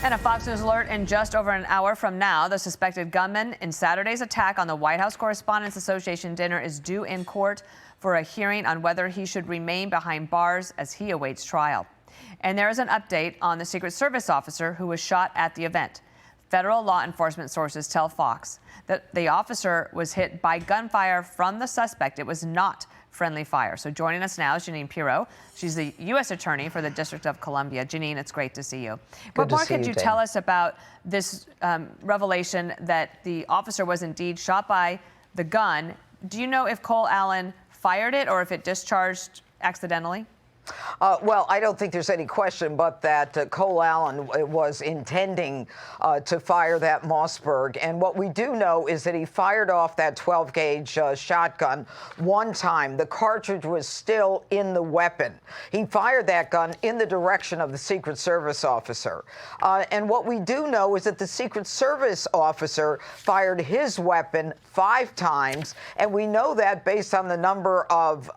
And a Fox News alert in just over an hour from now. The suspected gunman in Saturday's attack on the White House Correspondents Association dinner is due in court for a hearing on whether he should remain behind bars as he awaits trial. And there is an update on the Secret Service officer who was shot at the event. Federal law enforcement sources tell Fox that the officer was hit by gunfire from the suspect. It was not friendly fire. So joining us now is Jeanine Pirro. She's the U.S. Attorney for the District of Columbia. Jeanine, it's great to see you. What more could you tell us about this revelation that the officer was indeed shot by the gun? Do you know if Cole Allen fired it or if it discharged accidentally? Well, I don't think there's any question but that Cole Allen was intending to fire that Mossberg. And what we do know is that he fired off that 12-gauge shotgun one time. The cartridge was still in the weapon. He fired that gun in the direction of the Secret Service officer. And what we do know is that the Secret Service officer fired his weapon 5 times. And we know that based on the number of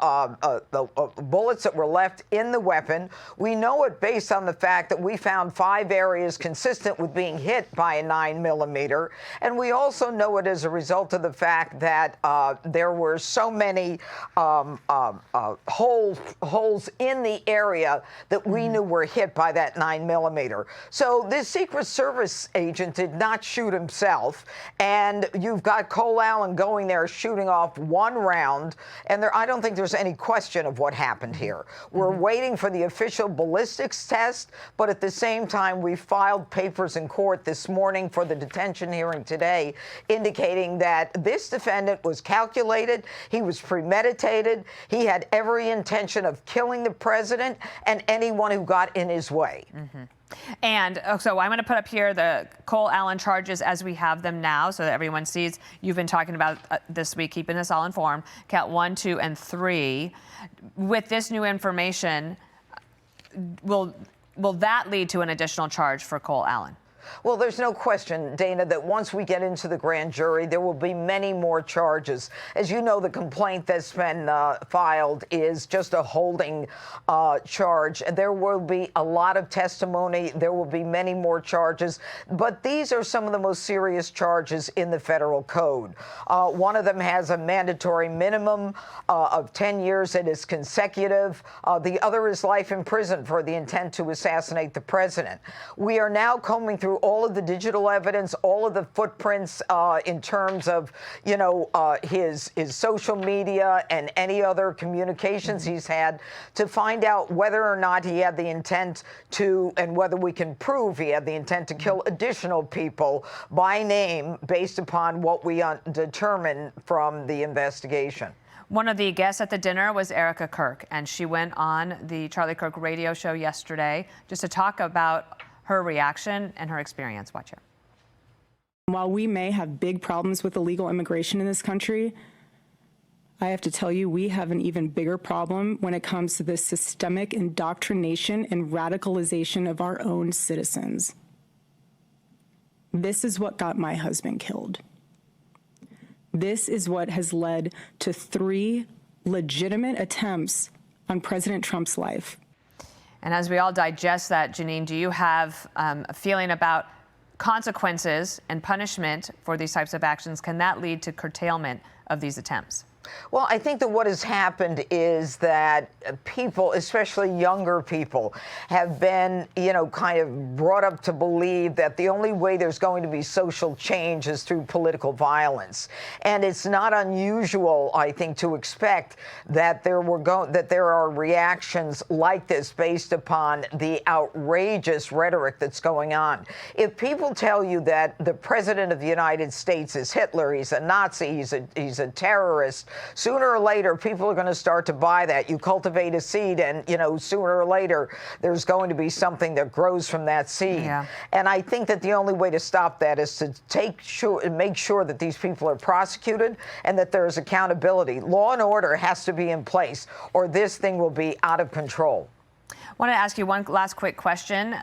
bullets that were left in the weapon. We know it based on the fact that we found 5 areas consistent with being hit by a 9mm. And we also know it as a result of the fact that there were so many holes in the area that we knew were hit by that 9mm. So this Secret Service agent did not shoot himself. And you've got Cole Allen going there shooting off 1 round. And I don't think there's any question of what happened here. We're waiting for the official ballistics test, but at the same time, we filed papers in court this morning for the detention hearing today, indicating that this defendant was calculated, he was premeditated, he had every intention of killing the president and anyone who got in his way. And so I'm going to put up here the Cole Allen charges as we have them now so that everyone sees. You've been talking about this week, keeping us all informed. Count 1, 2, and 3. With this new information, will that lead to an additional charge for Cole Allen? Well, there's no question, Dana, that once we get into the grand jury, there will be many more charges. As you know, the complaint that's been filed is just a holding charge. There will be a lot of testimony. There will be many more charges. But these are some of the most serious charges in the federal code. One of them has a mandatory minimum of 10 years that is consecutive. The other is life in prison for the intent to assassinate the president. We are now combing through all of the digital evidence, all of the footprints in terms of, his social media and any other communications he's had to find out whether or not he had the intent to, and whether we can prove he had the intent to kill additional people by name based upon what we determine from the investigation. One of the guests at the dinner was Erica Kirk, and she went on the Charlie Kirk radio show yesterday just to talk about her reaction and her experience. Watch her. While we may have big problems with illegal immigration in this country, I have to tell you, we have an even bigger problem when it comes to the systemic indoctrination and radicalization of our own citizens. This is what got my husband killed. This is what has led to 3 legitimate attempts on President Trump's life. And as we all digest that, Jeanine, do you have a feeling about consequences and punishment for these types of actions? Can that lead to curtailment of these attempts? Well, I think that what has happened is that people, especially younger people, have been, kind of brought up to believe that the only way there's going to be social change is through political violence. And it's not unusual, I think, to expect that there are reactions like this based upon the outrageous rhetoric that's going on. If people tell you that the president of the United States is Hitler, he's a Nazi, he's a terrorist, sooner or later, people are going to start to buy that. You cultivate a seed, and, sooner or later, there's going to be something that grows from that seed. Yeah. And I think that the only way to stop that is to make sure that these people are prosecuted and that there is accountability. Law and order has to be in place, or this thing will be out of control. I want to ask you one last quick question.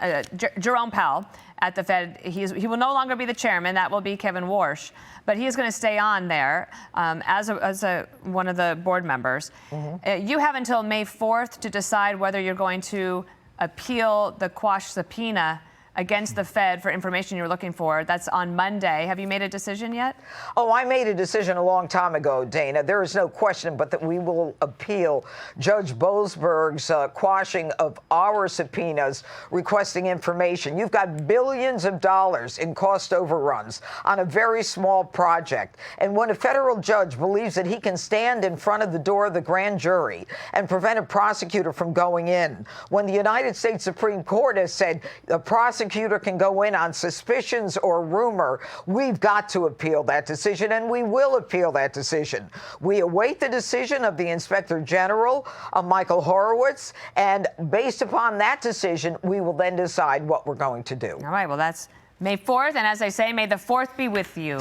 Jerome Powell at the Fed, he will no longer be the chairman. That will be Kevin Warsh. But he is going to stay on there as one of the board members. You have until May 4th to decide whether you're going to appeal the quash subpoena against the Fed for information you're looking for. That's on Monday. Have you made a decision yet? Oh, I made a decision a long time ago, Dana. There is no question but that we will appeal Judge Boasberg's quashing of our subpoenas requesting information. You've got billions of dollars in cost overruns on a very small project. And when a federal judge believes that he can stand in front of the door of the grand jury and prevent a prosecutor from going in, when the United States Supreme Court has said a prosecutor can go in on suspicions or rumor, we've got to appeal that decision, and we will appeal that decision. We await the decision of the Inspector General, Michael Horowitz, and based upon that decision, we will then decide what we're going to do. All right, well, that's May 4th, and as I say, may the 4th be with you.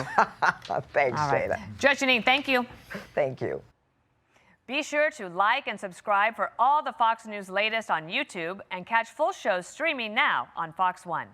Thanks, All right. Dana. Judge Janine, thank you. Thank you. Be sure to like and subscribe for all the Fox News latest on YouTube and catch full shows streaming now on Fox One.